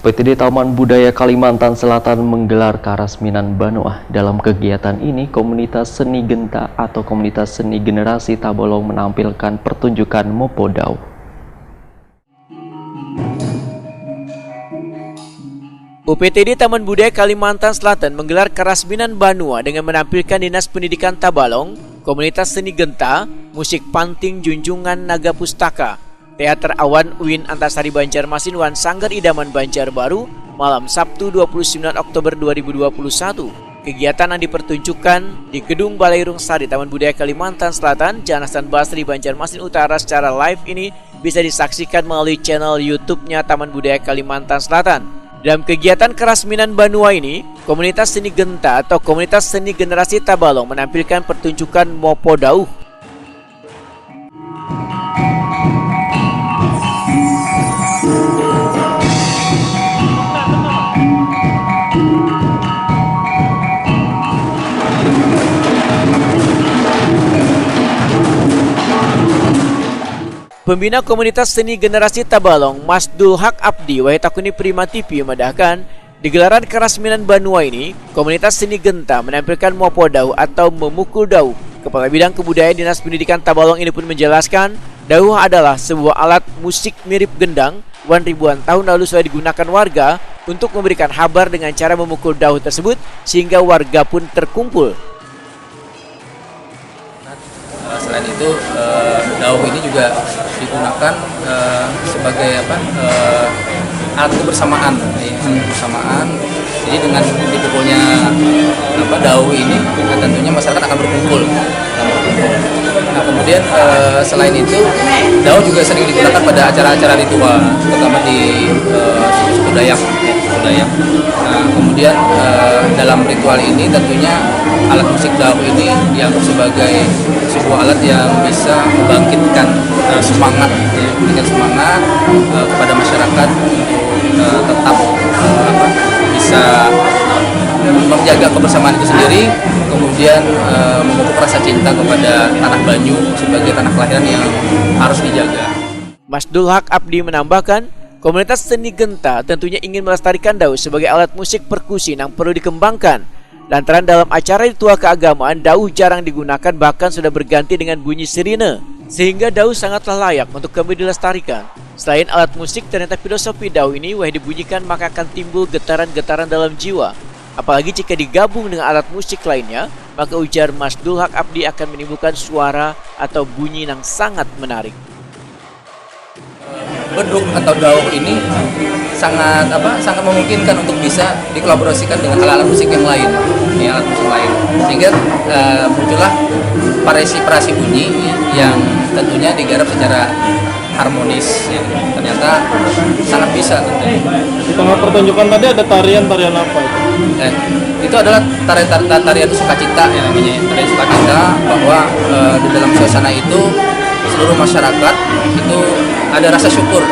UPTD Taman Budaya Kalimantan Selatan menggelar Karasminan Banua. Dalam kegiatan ini, komunitas seni Genta atau komunitas seni generasi Tabalong menampilkan pertunjukan Mopodau. UPTD Taman Budaya Kalimantan Selatan menggelar Karasminan Banua dengan menampilkan Dinas Pendidikan Tabalong, komunitas seni Genta, musik panting Junjungan Naga Pustaka, Teater Awan UIN Antasari Banjarmasin Wan Sanggar Idaman Banjarbaru malam Sabtu 29 Oktober 2021. Kegiatan yang dipertunjukkan di Gedung Balairung Sari Taman Budaya Kalimantan Selatan, Jalan Hasan Basri Banjarmasin Utara secara live ini bisa disaksikan melalui channel YouTube-nya Taman Budaya Kalimantan Selatan. Dalam kegiatan Karasminan Banua ini, komunitas seni Genta atau komunitas seni generasi Tabalong menampilkan pertunjukan Mopodau. Pembina komunitas seni generasi Tabalong, Mas Dulhak Abdi Wahitakuni Prima TV memandahkan di gelaran Karasminan Banua ini, komunitas seni Genta menampilkan Mopodau atau memukul dauh. Kepala Bidang Kebudayaan Dinas Pendidikan Tabalong ini pun menjelaskan, dauh adalah sebuah alat musik mirip gendang yang ribuan tahun lalu sudah digunakan warga untuk memberikan kabar dengan cara memukul dauh tersebut sehingga warga pun terkumpul. Selain itu, dauh ini juga digunakan sebagai alat kebersamaan, kebersamaan. Jadi dengan dipukulnya dauh ini, tentunya masyarakat akan berkumpul. Nah, kemudian selain itu, dauh juga sering digunakan pada acara-acara ritual, terutama di suku Dayak. Nah, kemudian dalam ritual ini tentunya alat musik dauh ini dianggap sebagai sebuah alat yang bisa membangkitkan semangat kepada masyarakat untuk tetap bisa menjaga kebersamaan itu sendiri, kemudian memupuk rasa cinta kepada tanah Banyu sebagai tanah kelahiran yang harus dijaga. Mas Dulhak Abdi menambahkan, komunitas seni Genta tentunya ingin melestarikan dauh sebagai alat musik perkusi yang perlu dikembangkan. Lantaran dalam acara ritual keagamaan, dauh jarang digunakan bahkan sudah berganti dengan bunyi sirine. Sehingga dauh sangatlah layak untuk kembali dilestarikan. Selain alat musik, ternyata filosofi dauh ini wah dibunyikan maka akan timbul getaran-getaran dalam jiwa. Apalagi jika digabung dengan alat musik lainnya, maka ujar Mas Dulhak Abdi akan menimbulkan suara atau bunyi yang sangat menarik. Beduk atau dauh ini sangat memungkinkan untuk bisa dikolaborasikan dengan alat musik yang lain, sehingga muncullah variasi bunyi yang tentunya digarap secara harmonis. Ternyata sangat bisa. Di tengah pertunjukan tadi ada tarian apa itu? Itu adalah tarian sukacita ya namanya, tarian sukacita, bahwa di dalam suasana itu seluruh masyarakat itu ada rasa syukur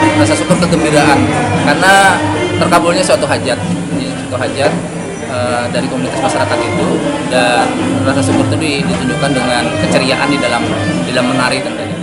kegembiraan karena terkabulnya suatu hajat dari komunitas masyarakat itu, dan rasa syukur itu ditunjukkan dengan keceriaan di dalam menari tentunya.